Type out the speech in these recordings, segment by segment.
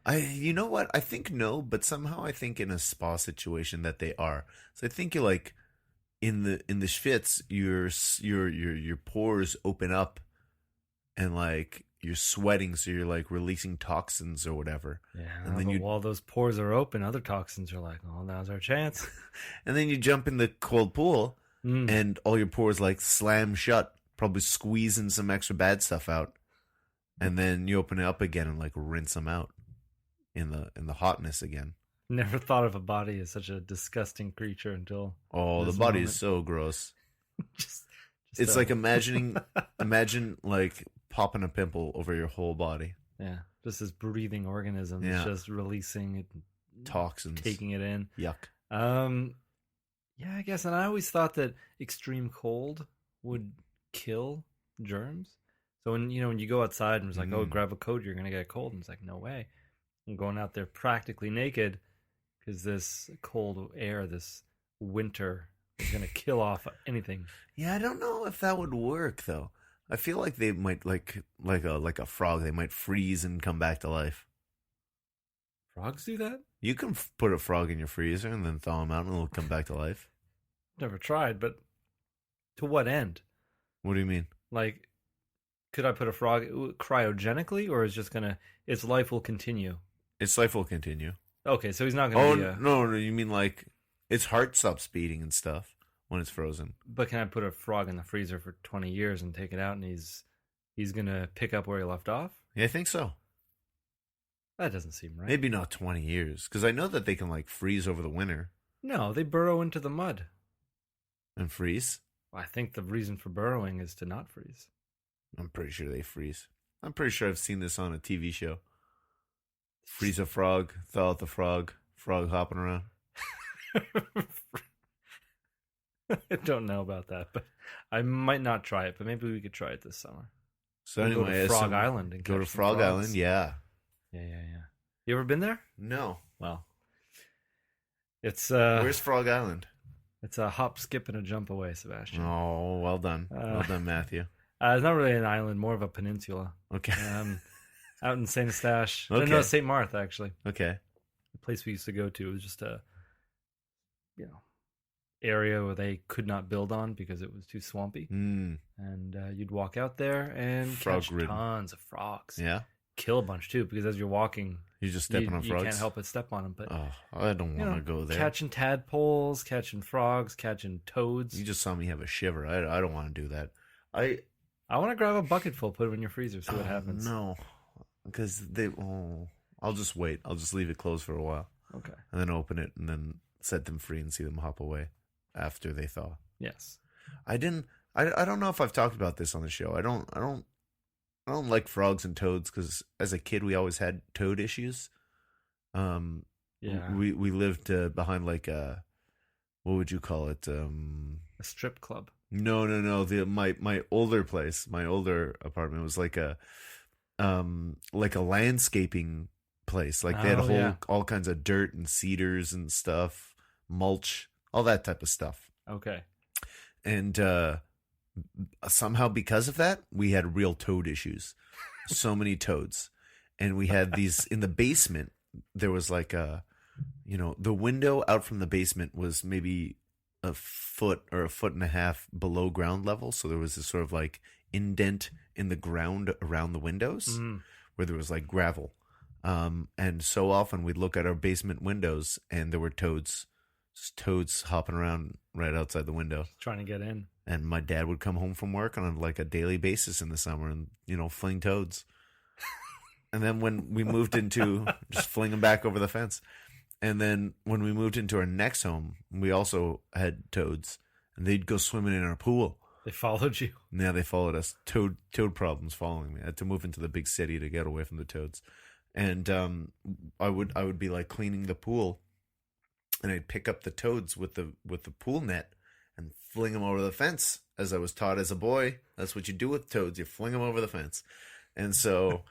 You know what? I think no, but somehow I think in a spa situation that they are. So I think you like in the schwitz, your pores open up and like you're sweating, so you're like releasing toxins or whatever. Yeah, And then but you while those pores are open, other toxins are like, oh, now's our chance. and then you jump in the cold pool Mm. and all your pores like slam shut, probably squeezing some extra bad stuff out. And then you open it up again and like rinse them out in the hotness again. Never thought of a body as such a disgusting creature until Oh, the this body moment. is so gross. just, It's like imagine like popping a pimple over your whole body. yeah, just this breathing organism Yeah. just releasing it, Toxins. taking it in. Yuck. Yeah, I guess. And I always thought that extreme cold would kill germs. So when you go outside and it's like, oh, grab a coat, you're gonna get cold, and it's like, no way. I'm going out there practically naked because this cold air, this winter, is gonna kill off anything. Yeah, I don't know if that would work though. I feel like they might like a frog. They might freeze and come back to life. Frogs do that? You can put a frog in your freezer and then thaw him out, and it'll come back to life. Never tried, but to what end? What do you mean? Like, could I put a frog cryogenically, or is just gonna its life will continue? Its life will continue. Okay, so he's not Oh gonna be no, you mean like its heart stops beating and stuff when it's frozen? But can I put a frog in the freezer for 20 years and take it out, and he's gonna pick up where he left off? Yeah, I think so. That doesn't seem right. Maybe not 20 years, because I know that they can like freeze over the winter No, they burrow into the mud. and freeze. I think the reason for burrowing is to not freeze. I'm pretty sure they freeze. I'm pretty sure I've seen this on a TV show. Freeze a frog, thaw out the frog, frog hopping around. I don't know about that, but I might not try it. But maybe we could try it this summer. So We'll anyway, go to Frog Island and go to catch some Frog frogs. Island. Yeah. Yeah. You ever been there? No. Well, it's Where's Frog Island? it's a hop, skip, and a jump away, Sebastian. Oh, well done. Well done, Matthew. It's not really an island, more of a peninsula. Okay. Out in Saint Eustache. Okay. No, Saint Martha, actually. Okay. The place we used to go to. It was just a, area where they could not build on because it was too swampy. Mm. And you'd walk out there and Frog catch ridden. tons of frogs. Yeah. Kill a bunch too, because as you're walking, You're just stepping on you frogs. can't help but step on them. But Oh, I don't want to go there. catching tadpoles, catching frogs, catching toads. You just saw me have a shiver. I don't want to do that. I want to grab a bucket full, put them in your freezer, see what happens. No, because they. Oh, I'll just wait. I'll just leave it closed for a while, Okay. and then open it, and then set them free and see them hop away after they thaw. Yes. I didn't. I don't know if I've talked about this on the show. I don't like frogs and toads because as a kid we always had toad issues. Yeah. We lived behind like a, what would you call it? A strip club. No. My older place, my older apartment was like a landscaping place. Like they had all kinds of dirt and cedars and stuff, mulch, all that type of stuff. Okay. And somehow because of that, we had real toad issues. So many toads. And we had these in the basement. There was like the window out from the basement was maybe a foot or a foot and a half below ground level. So there was this sort of like indent in the ground around the windows where there was like gravel. And so often we'd look at our basement windows and there were toads, just toads hopping around right outside the window. Trying to get in. And my dad would come home from work on like a daily basis in the summer and, fling toads. And then when we moved into, just fling them back over the fence. And then when we moved into our next home, we also had toads. And they'd go swimming in our pool. They followed you. Yeah, they followed us. Toad problems following me. I had to move into the big city to get away from the toads. And I would be like cleaning the pool. And I'd pick up the toads with the pool net and fling them over the fence. As I was taught as a boy, that's what you do with toads. You fling them over the fence. And so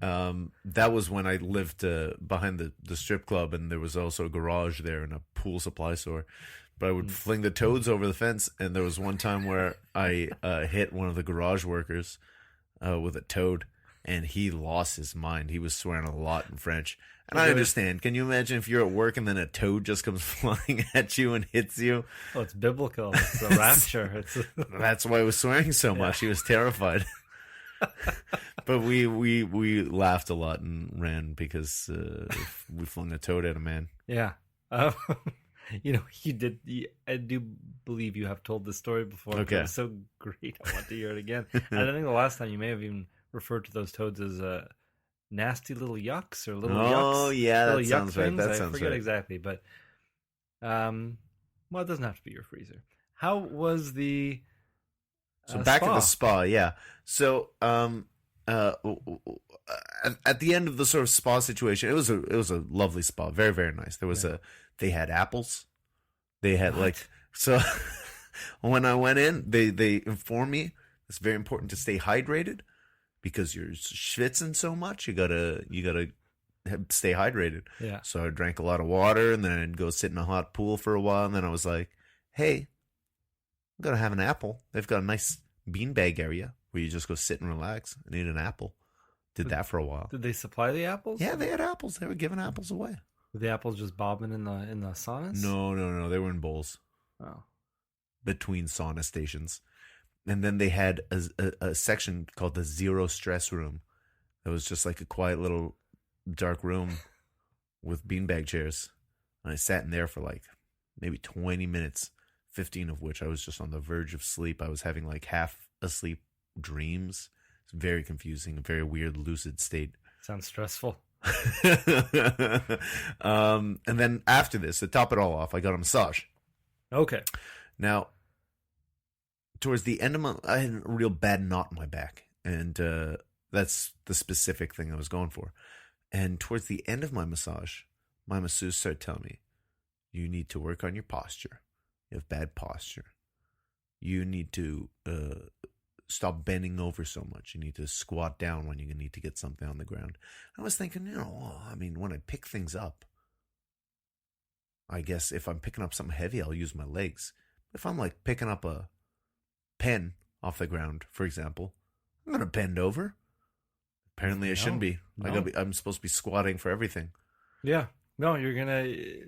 that was when I lived behind the strip club, and there was also a garage there and a pool supply store. But I would fling the toads over the fence, and there was one time where I hit one of the garage workers with a toad, and he lost his mind. He was swearing a lot in French. And I Okay. understand. Can you imagine if you're at work and then a toad just comes flying at you and hits you? Oh, it's biblical. It's a rapture. It's That's why he was swearing so much. He was terrified. But we laughed a lot and ran because we flung a toad at a man. yeah. You did. I do believe you have told this story before. Okay. It was so great. I want to hear it again. And I think the last time you may have even referred to those toads as nasty little yucks or little yucks. Oh, yeah, that little sounds right. things. That I sounds forget right. exactly, but well, it doesn't have to be your freezer. How was the So back spa? at the spa, yeah. So at the end of the sort of spa situation, it was a lovely spa, very very nice. There was they had apples, they had so. When I went in, they informed me it's very important to stay hydrated because you're schwitzing so much. You gotta stay hydrated. Yeah. So I drank a lot of water, and then I'd go sit in a hot pool for a while, and then I was like, hey, I'm gonna have an apple. They've got a nice beanbag area where you just go sit and relax and eat an apple. Did that for a while. Did they supply the apples? Yeah, they had apples. They were giving apples away. Were the apples just bobbing in the saunas? No. They were in bowls Oh. between sauna stations. And then they had a section called the zero stress room. That was just like a quiet little dark room with beanbag chairs. And I sat in there for like maybe 20 minutes, 15 of which I was just on the verge of sleep. I was having like half asleep dreams. It's very confusing, a very weird lucid state. Sounds stressful. And then after this, to top it all off, I got a massage. Okay. Now, towards the end of I had a real bad knot in my back, and that's the specific thing I was going for. And towards the end of my massage, my masseuse started telling me, you need to work on your posture. You have bad posture. You need to stop bending over so much. You need to squat down when you need to get something on the ground. I was thinking, when I pick things up, I guess if I'm picking up something heavy, I'll use my legs. If I'm like picking up a pen off the ground, for example, I'm going to bend over. Apparently I shouldn't be. No. I'm supposed to be squatting for everything. Yeah. No, you're going to...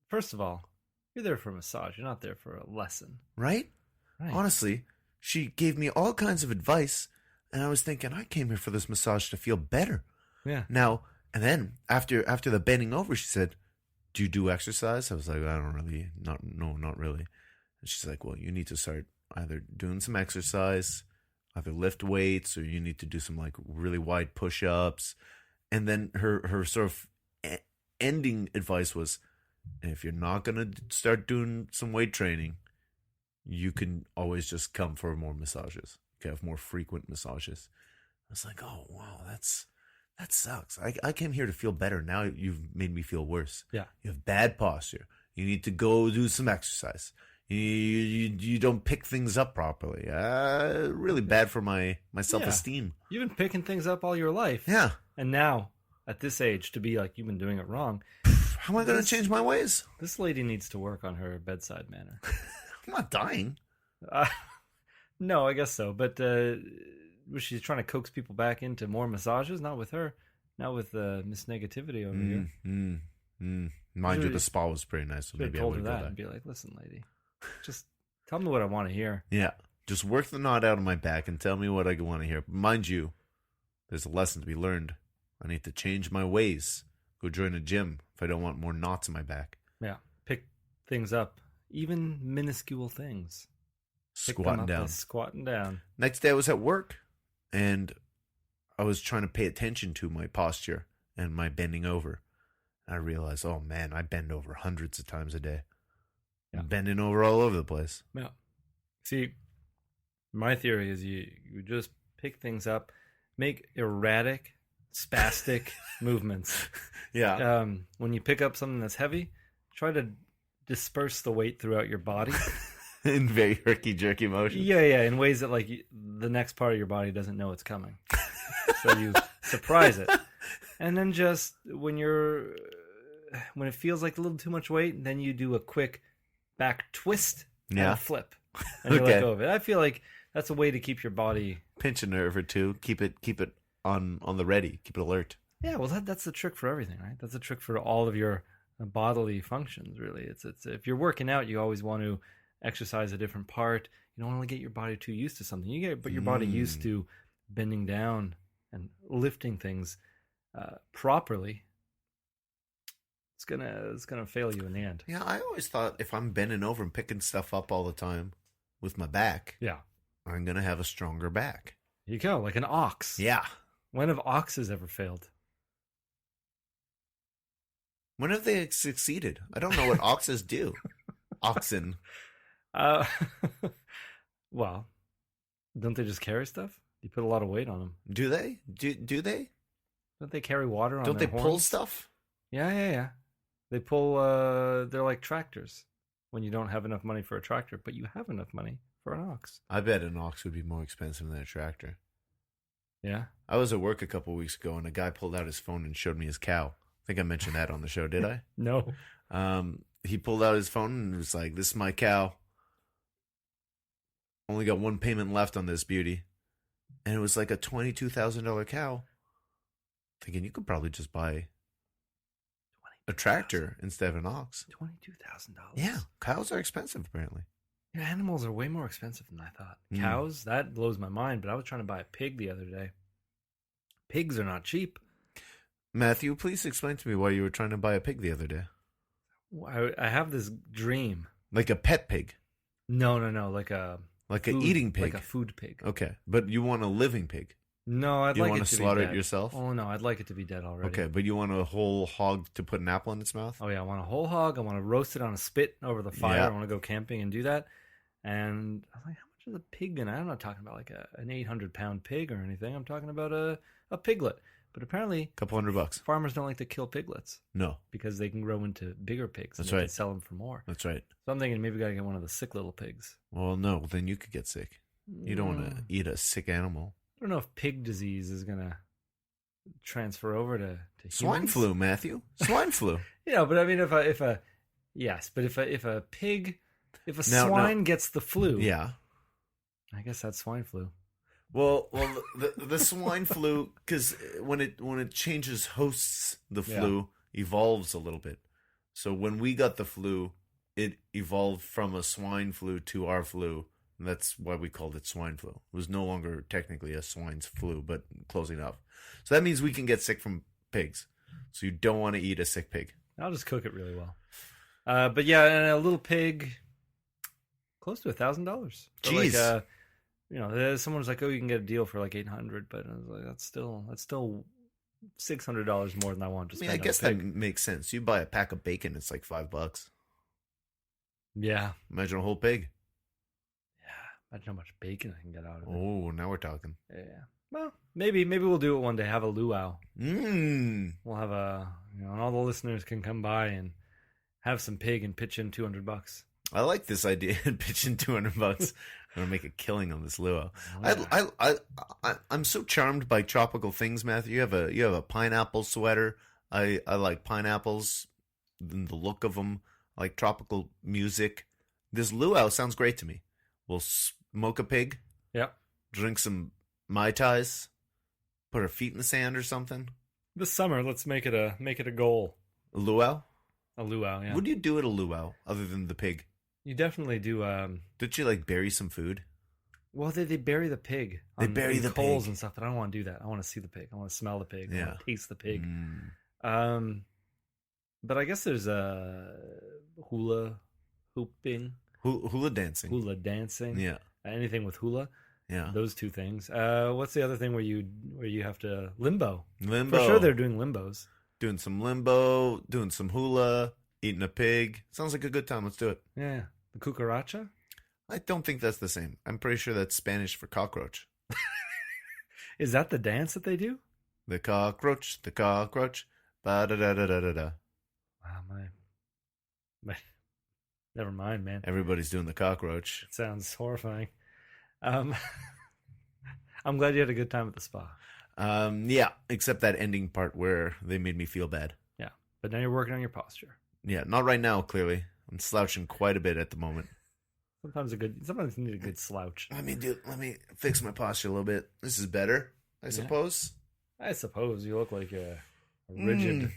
First of all, you're there for a massage. You're not there for a lesson. Right? Right. Honestly, she gave me all kinds of advice, and I was thinking, I came here for this massage to feel better. Yeah. Now, and then after the bending over, she said, do you do exercise? I was like, I don't really, not really. And she's like, well, you need to start either doing some exercise, either lift weights, or you need to do some like really wide push-ups. And then her sort of ending advice was, if you're not going to start doing some weight training, you can always just come for more massages. You can have more frequent massages. I was like, oh, wow, that sucks. I came here to feel better. Now you've made me feel worse. Yeah. You have bad posture. You need to go do some exercise. You don't pick things up properly. Really bad for my self-esteem. You've been picking things up all your life. Yeah. And now, at this age, to be like, you've been doing it wrong. How am I going to change my ways? This lady needs to work on her bedside manner. I'm not dying. No, I guess so. But was she trying to coax people back into more massages? Not with her. Not with Miss Negativity over here. Mind you, the spa was pretty nice. So Should have maybe I told would her go that back. and be like, listen, lady, just tell me what I want to hear. Yeah. Just work the knot out of my back and tell me what I want to hear. Mind you, there's a lesson to be learned. I need to change my ways. Go join a gym if I don't want more knots in my back. Yeah. Pick things up. Even minuscule things. Pick them Squatting up down. and squatting down. Next day I was at work and I was trying to pay attention to my posture and my bending over. I realized, oh man, I bend over hundreds of times a day. Yeah. I'm bending over all over the place. Yeah. See, my theory is you just pick things up, make erratic, spastic movements. Yeah. When you pick up something that's heavy, try to disperse the weight throughout your body. In very herky-jerky motion. Yeah, in ways that like the next part of your body doesn't know it's coming. So you surprise it. And then just when it feels like a little too much weight, then you do a quick back twist and a flip. And you let go of it. I feel like that's a way to keep your body Pinch a nerve or two. Keep it on the ready. Keep it alert. Yeah, well, that's the trick for everything, right? That's the trick for all of your bodily functions, really. It's if you're working out, you always want to exercise a different part. You don't want to get your body too used to something. But your body used to bending down and lifting things properly. It's gonna fail you in the end. Yeah, I always thought if I'm bending over and picking stuff up all the time with my back, Yeah, I'm gonna have a stronger back. here you go, like an ox. Yeah. When have oxes ever failed? When have they succeeded? I don't know what oxes do. Oxen. Uh, well, don't they just carry stuff? You put a lot of weight on them. Do they? Do they? Don't they carry water on Don't their they pull horns? stuff? Yeah. They pull. They're like tractors. When you don't have enough money for a tractor, but you have enough money for an ox. I bet an ox would be more expensive than a tractor. Yeah. I was at work a couple of weeks ago, and a guy pulled out his phone and showed me his cow. I think I mentioned that on the show, did I? No. He pulled out his phone and was like, "This is my cow. Only got one payment left on this beauty." And it was like a $22,000 cow. Thinking you could probably just buy a tractor instead of an ox. $22,000. Yeah, cows are expensive apparently. Yeah, animals are way more expensive than I thought. Mm. Cows, that blows my mind. But I was trying to buy a pig the other day. Pigs are not cheap. Matthew, please explain to me why you were trying to buy a pig the other day. I have this dream. Like a pet pig. No, like an eating pig. like a food pig. Okay, but you want a living pig. No, I'd You like want it to to slaughter be it dead. yourself? Oh no, I'd like it to be dead already. Okay, but you want a whole hog to put an apple in its mouth? Oh yeah, I want a whole hog. I want to roast it on a spit over the fire. Yeah. I want to go camping and do that. And I'm like, how much is a pig gonna? I'm not talking about like an 800-pound pig or anything. I'm talking about a piglet. But apparently, Couple $100. farmers don't like to kill piglets No, because they can grow into bigger pigs. That's and they right. can sell them for more. that's right. So I'm thinking maybe we gotta get one of the sick little pigs. Well, no, then you could get sick. You don't want to eat a sick animal. I don't know if pig disease is gonna transfer over to Swine humans. flu, Matthew. Swine flu. Yeah, but I mean, if a swine gets the flu, Yeah. I guess that's swine flu. Well, the swine flu, because when it changes hosts, the flu evolves a little bit. So when we got the flu, it evolved from a swine flu to our flu. And that's why we called it swine flu. It was no longer technically a swine's flu, but close enough. So that means we can get sick from pigs. So you don't want to eat a sick pig. I'll just cook it really well. But yeah, and a little pig, close to $1,000. Jeez. Like, someone was like, "Oh, you can get a deal for like $800," but I was like, "That's still $600 more than I want to I spend." mean, I guess on a that pig. makes sense. You buy a pack of bacon, it's like $5. Yeah, Imagine a whole pig. imagine how much bacon I can get out of it. Oh, now we're talking. Yeah. Well, maybe we'll do it one day. Have a luau. Mmm. We'll have and all the listeners can come by and have some pig and pitch in $200. I like this idea. Pitching $200. I'm gonna make a killing on this luau. Oh, yeah. I'm so charmed by tropical things, Matthew. You have a pineapple sweater. I like pineapples, the look of them. I like tropical music. This luau sounds great to me. We'll smoke a pig. Yep. Drink some Mai Tais. Put our feet in the sand or something. This summer, let's make it a goal. A luau. A luau, yeah. What do you do at a luau other than the pig? You definitely do. Did you like bury some food? Well, they bury the pig. They bury in the coals pig. and stuff. But I don't want to do that. I want to see the pig. I want to smell the pig. I want to taste the pig. Mm. But I guess there's hula hooping, Hula dancing. hula dancing. Yeah. Anything with hula. Yeah. Those two things. What's the other thing where you have to limbo? Limbo. For sure, they're doing limbos. Doing some limbo, doing some hula, eating a pig. Sounds like a good time. Let's do it. Yeah, the cucaracha. I don't think that's the same. I'm pretty sure that's Spanish for cockroach. Is that the dance that they do? The cockroach, ba-da-da-da-da-da-da. Wow, my. Never mind, man. Everybody's doing the cockroach. It sounds horrifying. I'm glad you had a good time at the spa. Yeah, except that ending part where they made me feel bad. Yeah, but now you're working on your posture. Yeah, not right now, clearly. I'm slouching quite a bit at the moment. Sometimes you need a good slouch. Let me fix my posture a little bit. This is better, I suppose. I suppose you look like a rigid